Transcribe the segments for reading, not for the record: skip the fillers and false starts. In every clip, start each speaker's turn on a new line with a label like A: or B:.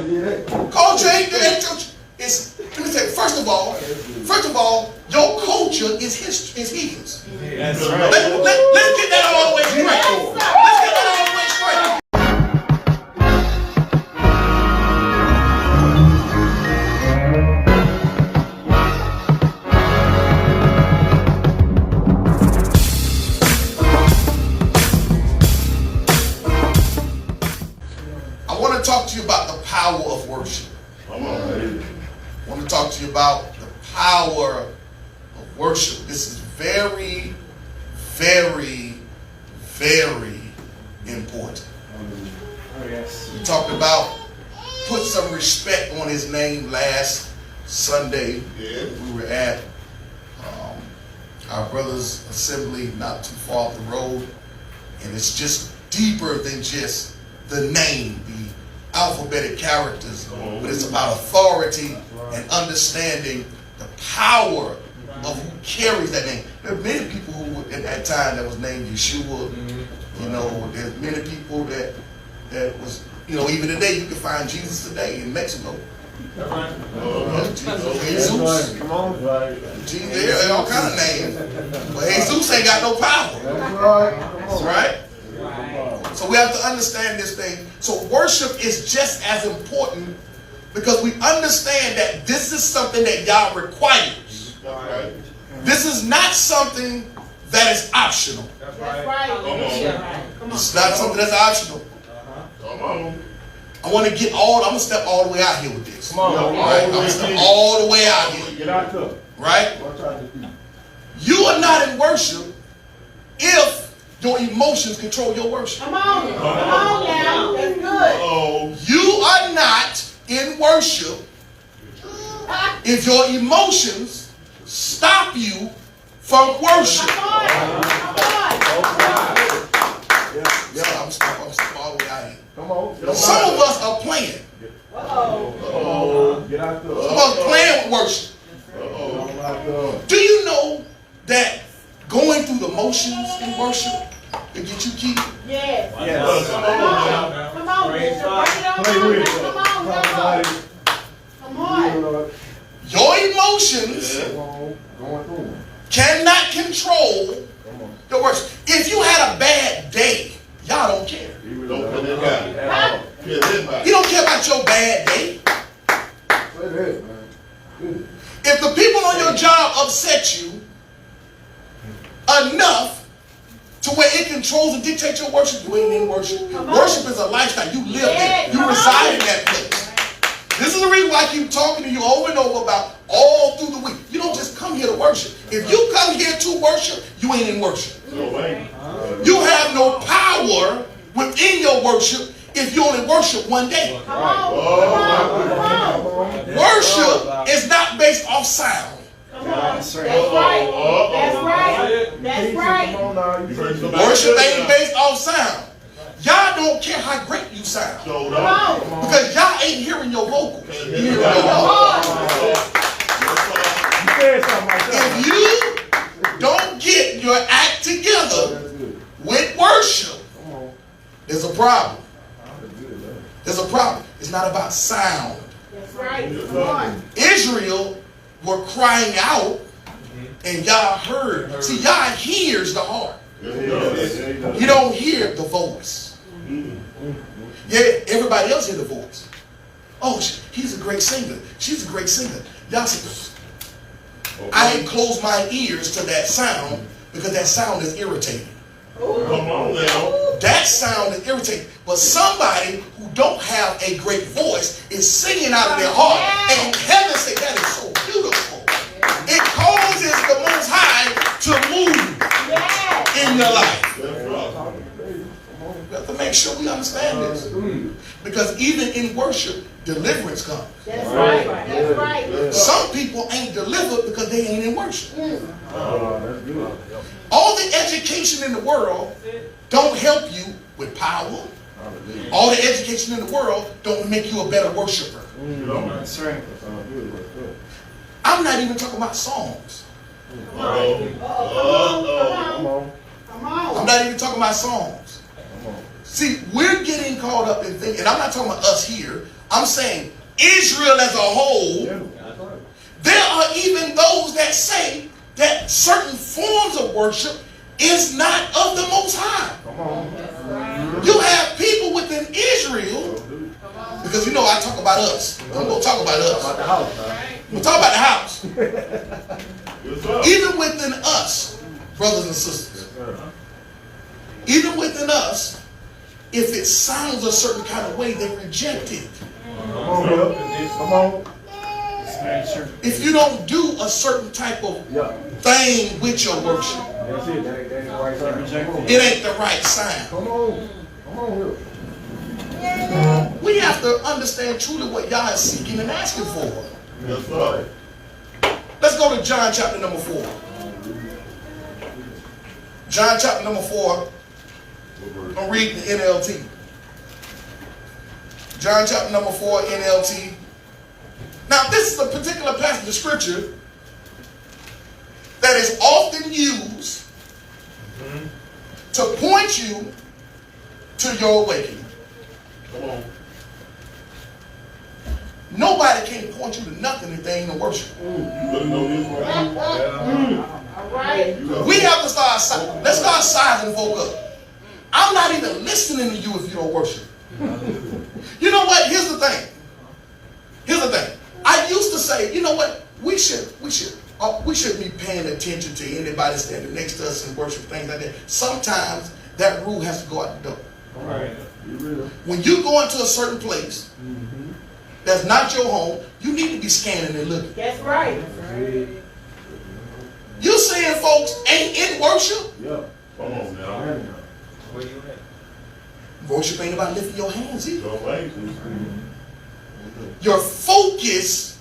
A: Culture ain't church. It's, let me say, first of all, your culture is his.
B: That's right.
A: Let's get that all the way straight. Let's get that all the way straight. I want to talk to you about the power of worship. I want to talk to you about the power of worship. This is very, very, very important. We talked about put some respect on his name last Sunday. We were at our brother's assembly not too far up the road, and it's just deeper than just the name, the alphabetic characters, but it's about authority and understanding the power of who carries that name. There are many people who at that time that was named Yeshua. You know, there's many people that was, you know, even today you can find Jesus today in Mexico. Jesus. Come on. Jesus, there are all kind of names. But Jesus ain't got no power. That's right. So we have to understand this thing. So worship is just as important because we understand that this is something that God requires. This is not something that is optional.
C: That's right.
A: It's not something that's optional.
B: Come on.
A: I want to get I'm going to step all the way out here with this.
B: Come on.
A: Right? I'm going to step all the way out here.
B: Get out there.
A: Right? You are not in worship if your emotions control your worship.
C: Come on now. That's good.
A: You are not in worship if your emotions stop you from worship. I'm stepping all the way out here.
B: Come on.
A: Some of us are playing.
B: Get out there.
A: Some of us playing with worship. Do you know that going through the motions in worship can get you keyed?
C: Yes.
B: Come
C: Come on. Bring it on. Come on.
A: Your emotions cannot control your worship. If you had a bad day, y'all don't care. You don't care about your bad day. If the people on your job upset you enough to where it controls and dictates your worship, you ain't in worship. Worship is a lifestyle. You live there. You reside in that place. This is the reason why I keep talking to you over and over about all through the week. You don't just come here to worship. If you come here to worship, you ain't in worship. You have no power within your worship if you only worship one day. Worship is not based off sound.
C: That's right.
A: Worship ain't based off sound. Y'all don't care how great you sound. Because y'all ain't hearing your vocals. You're hearing your voice. If you don't get your act together with worship, there's a problem. There's a problem. It's not about sound.
C: That's right.
A: Israel were crying out, and y'all heard. See, y'all hears the heart. You don't hear the voice. Yeah, everybody else hear the voice. Oh, he's a great singer. She's a great singer. Y'all see, I ain't closed my ears to that sound because that sound is irritating.
B: Come on now.
A: That sound is irritating. But somebody who don't have a great voice is singing out of their heart. And heaven say that is so beautiful. It causes the Most High to move in your life. We have to make sure we understand this. Because even in worship, deliverance comes.
C: That's right.
A: Some people ain't delivered because they ain't in worship. All the education in the world don't help you with power. All the education in the world don't make you a better worshiper. I'm not even talking about songs.
C: Come on.
A: I'm not even talking about songs. See, we're getting caught up in thinking, and I'm not talking about us here, I'm saying Israel as a whole. There are even those that say that certain forms of worship is not of the Most High.
C: Come on.
A: You have people within Israel, because you know I talk about us. I'm going to talk about us.
C: About the house, right?
A: We'll talk about the house.
B: Yes, sir.
A: Even within us, brothers and sisters, even within us, if it sounds a certain kind of way, they reject it.
C: Come on, Bill. Come on.
A: If you don't do a certain type of
C: Yeah.
A: thing with your worship,
C: That's it. That ain't the right sign. Come on.
A: it ain't the right sign.
C: Come on. Come on, Will.
A: We have to understand truly what Yah is seeking and asking for.
B: Yes, sir.
A: Let's go to John chapter number 4. John chapter number 4. I'm reading the NLT. John chapter number 4, NLT. Now, this is a particular passage of scripture that is often used to point you to your awakening.
B: Come on.
A: Nobody can point you to nothing if they ain't no worship.
B: You better know this right.
D: All right.
A: We have to let's start sizing folk up. I'm not even listening to you if you don't worship. You know what? Here's the thing. I used to say, you know what? We shouldn't be paying attention to anybody standing next to us and worship, things like that. Sometimes that rule has to go out the door.
C: All right. You will.
A: When you go into a certain place that's not your home, you need to be scanning and looking.
D: That's right.
A: You saying folks ain't in worship?
C: Yeah.
B: Come on now.
E: Where you at?
A: Worship ain't about lifting your hands either.
B: So thank you.
A: Your focus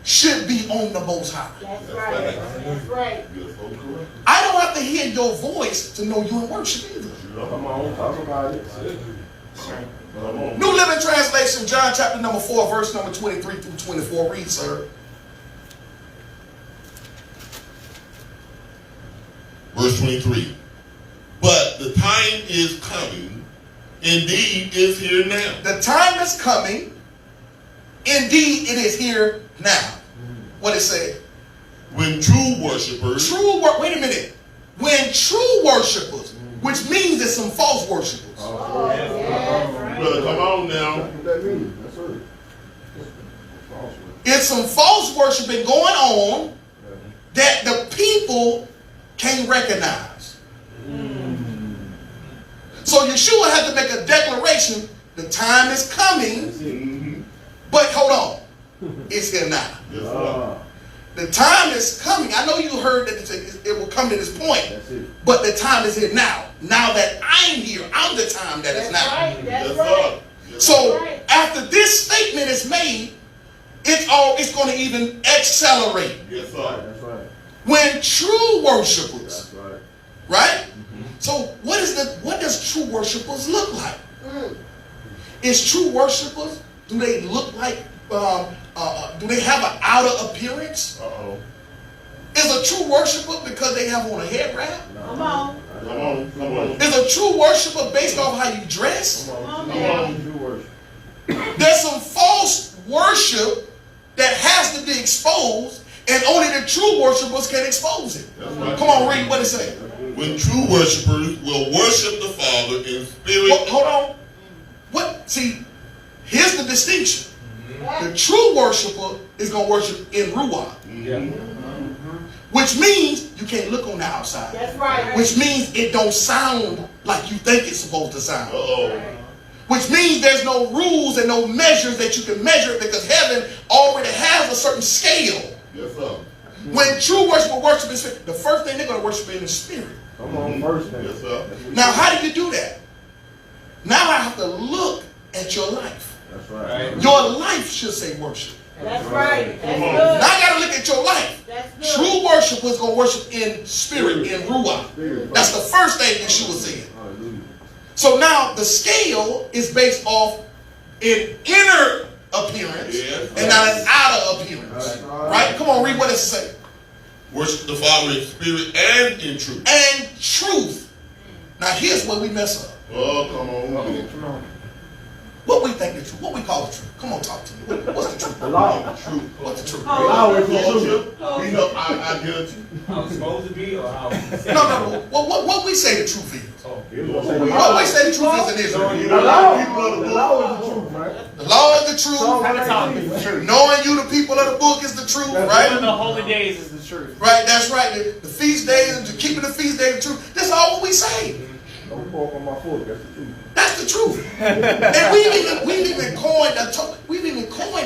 A: should be on the Most High.
D: That's right. That's right.
B: You're so correct.
A: I don't have to hear your voice to know you in worship either.
C: Come on. Talk about it.
B: Come on.
A: New Living Translation, John chapter number 4, verse number 23 through 24. Read, sir.
F: Verse 23. But the time is coming, indeed is here now.
A: The time is coming. Indeed, it is here now. What it say?
F: When true worshipers
A: Wait a minute. When true worshipers, which means there's some false worshipers.
D: Oh, yes, right.
B: Brother, come on now.
C: That's what that means. That's right. False word.
A: It's some false worshiping going on that the people can't recognize. So Yeshua had to make a declaration. The time is coming,
B: Mm-hmm.
A: but hold on. It's here now.
B: Yes, sir.
A: The time is coming. I know you heard that it will come to this point,
C: That's it.
A: but the time is here now. Now that I'm here, I'm the time that is
D: That's
A: now.
D: right. That's
B: Yes,
D: right.
B: sir. Yes,
A: So
D: Right.
A: after this statement is made, it's going to even accelerate.
B: Yes, sir.
C: That's right.
A: When true worshipers,
C: That's right.
A: right? So what does true worshipers look like? Is true worshipers, do they look like, do they have an outer appearance?
B: Uh-oh.
A: Is a true worshiper because they have on a head wrap?
D: Come on.
B: Come on. Come on.
A: Is a true worshiper based off how you dress?
C: Come on.
D: Come
B: Come
D: on.
B: on.
C: True worship.
A: There's some false worship that has to be exposed, and only the true worshipers can expose it.
B: That's right.
A: Come on, read what it says.
F: when true worshipers will worship the Father in spirit.
A: Well, hold on. What? See, here's the distinction. The true worshiper is going to worship in Ruach, which means you can't look on the outside.
D: That's right.
A: Which means it don't sound like you think it's supposed to sound.
B: Uh-oh.
A: Which means there's no rules and no measures that you can measure because heaven already has a certain scale.
B: Yes, sir.
A: When true worship worship in spirit, the first thing they're going to worship in is spirit.
C: Come on, first thing.
B: Yes, sir.
A: Now, how do you do that? Now I have to look at your life.
C: That's right.
A: Your life should say worship.
D: That's right. That's
B: Come on.
A: Now
D: good.
A: I got to look at your life.
D: That's good.
A: True worship is going to worship in spirit, in Ruach.
C: Spirit.
A: That's the first thing Yeshua said.
C: Hallelujah.
A: So now the scale is based off an inner appearance
B: Yes.
A: and not an outer appearance.
C: That's right.
A: Right? Come on, read what it says.
F: Worship the Father in spirit and in truth.
A: And truth. Now here's where we mess up.
B: Oh, come on.
C: Come on.
A: What we think the truth? What we call the truth? Come on, talk to me. What's the truth?
B: The law.
A: What's the truth?
B: The law is the truth. You know, I get it.
E: How it's supposed to be, or how?
A: No. What we say the truth is? What we say the truth is in Israel.
B: The law is the truth, man.
A: The law is the truth. Knowing you, the people of the book, is the truth, right?
E: The holy days is the truth.
A: Right, that's right. The feast days, keeping the feast day the truth. That's all what we say.
B: Don't pork on my foot. That's the truth.
A: That's the truth. And we've even coined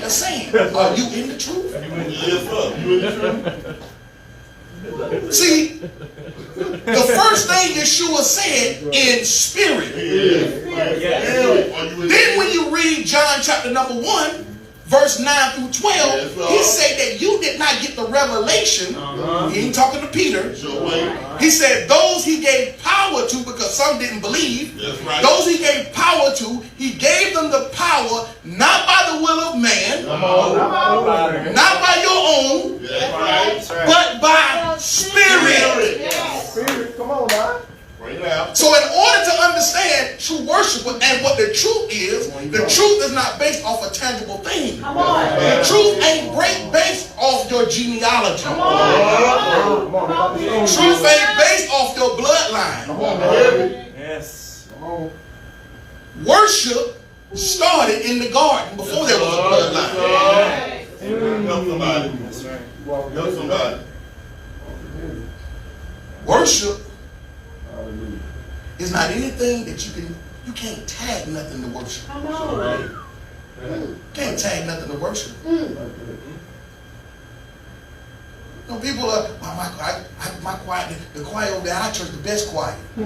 A: a saying. Are you in the truth?
F: Yes, sir. You in the truth?
A: See, the first thing Yeshua said in spirit. Then when you read John chapter number 1, verse 9 through 12, he said that you did not get the revelation. He ain't talking to Peter. He said those he gave power to, because some didn't believe. Those he gave power to, he gave them the power not by the will of man, not by your own, but by spirit.
B: Spirit, come on, man.
A: So in order to understand true worship and what the truth is not based off a tangible thing. The truth ain't based off your genealogy. Truth ain't based off your bloodline.
E: Yes.
A: Worship started in the garden before there was a bloodline.
F: Help somebody.
E: That's right.
F: Help somebody.
A: Worship is not anything that you can't tag nothing to worship. Can't tag nothing to worship. You know, people are, my choir, the choir over there at our church, the best choir. We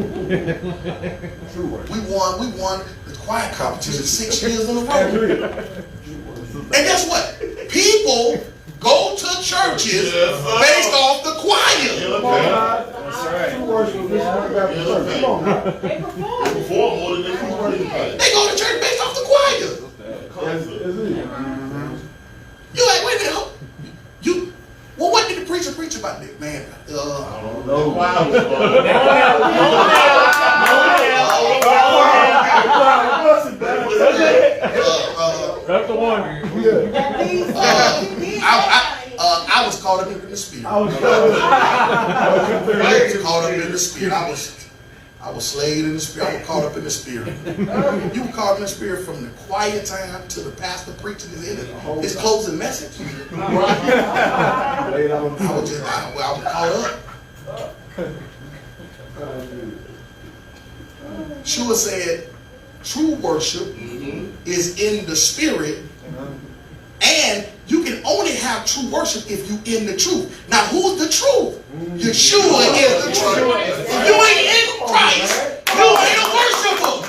A: won the choir competition 6 years in a row. And guess what? People go to churches based off the choir.
E: That's right.
A: They go to church based off the choir. You like, wait a minute. Well, what did the preacher preach about this, man?
B: I don't know.
C: That's the one.
A: I was caught up in the spirit. I was caught up in the spirit. I was slayed in the spirit. I was caught up in the spirit. You were caught in the spirit from the quiet time to the pastor preaching his closing message. I was caught up. Shua said, true worship is in the spirit, and you can only have true worship if you in the truth. Now, who's the truth? Yeshua is the truth. If you ain't in Christ, you ain't a worshiper.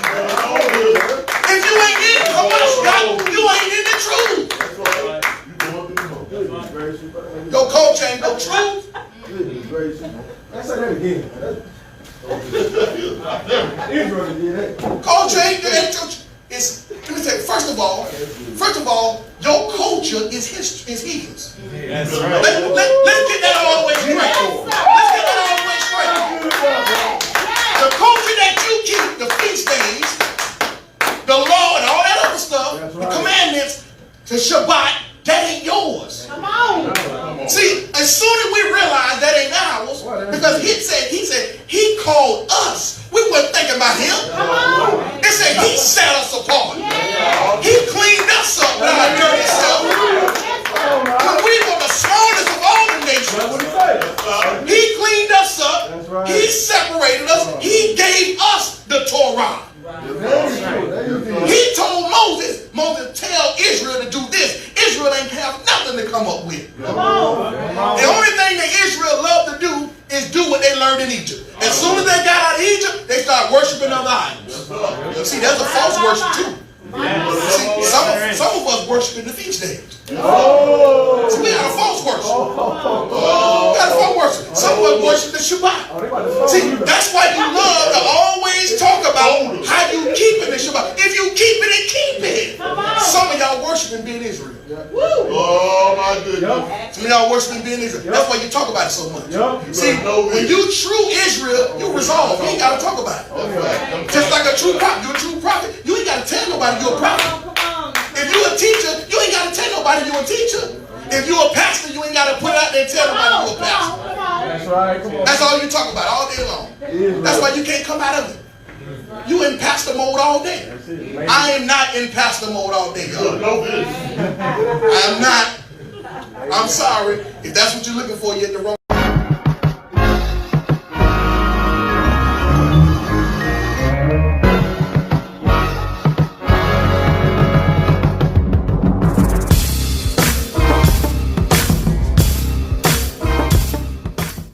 A: If you ain't in Christ, you ain't in the truth. Your coach ain't no truth.
B: Let's say that again.
A: Culture ain't there. Let me say, first of all, your culture is his.
E: That's right.
A: Let's get that all the way straight. Let's get that all the way straight. The culture that you keep, the feast days, the law and all that other stuff, the commandments, the Shabbat, that ain't yours. See, as soon as we realize that ain't ours, because he said he called us. We weren't thinking about him. It said he set us apart. He cleaned us up with our dirty self. When we were the smallest of all the nations, he cleaned us up. He separated us. He gave us the Torah. He told Moses, tell Israel to do this. Israel ain't have nothing to come up with. The only thing that Israel loved to do is do what they learned in Egypt. As soon as they got out of Egypt, they started worshiping other idols. See, there's a false worship too. See, some of us worship in the feast days. See, we got a false worship. We got a false worship. Some of us worship the Shabbat. See, that's why you love to always talk about how you keep it in Shabbat. If you keep it, then keep it. Some of y'all worshiping being Israel.
F: Oh my goodness.
A: Some of y'all worshiping being Israel. That's why you talk about it so much. See, when you true Israel, you resolve. You ain't got to talk about it. Just like a true prophet. You're a true prophet. You ain't got got to tell nobody you're a prophet.
D: Come on.
A: If you're a teacher, you ain't got to tell nobody you're a teacher. If you're a pastor, you ain't got to put out there and tell nobody you're a pastor.
B: That's right. Come on.
A: That's all you talk about all day long. That's why you can't come out of it. You in pastor mode all day.
B: That's it, man.
A: I am not in pastor mode all day, y'all.
F: Know this.
A: I am not. I'm sorry. If that's what you're looking for, you're at the wrong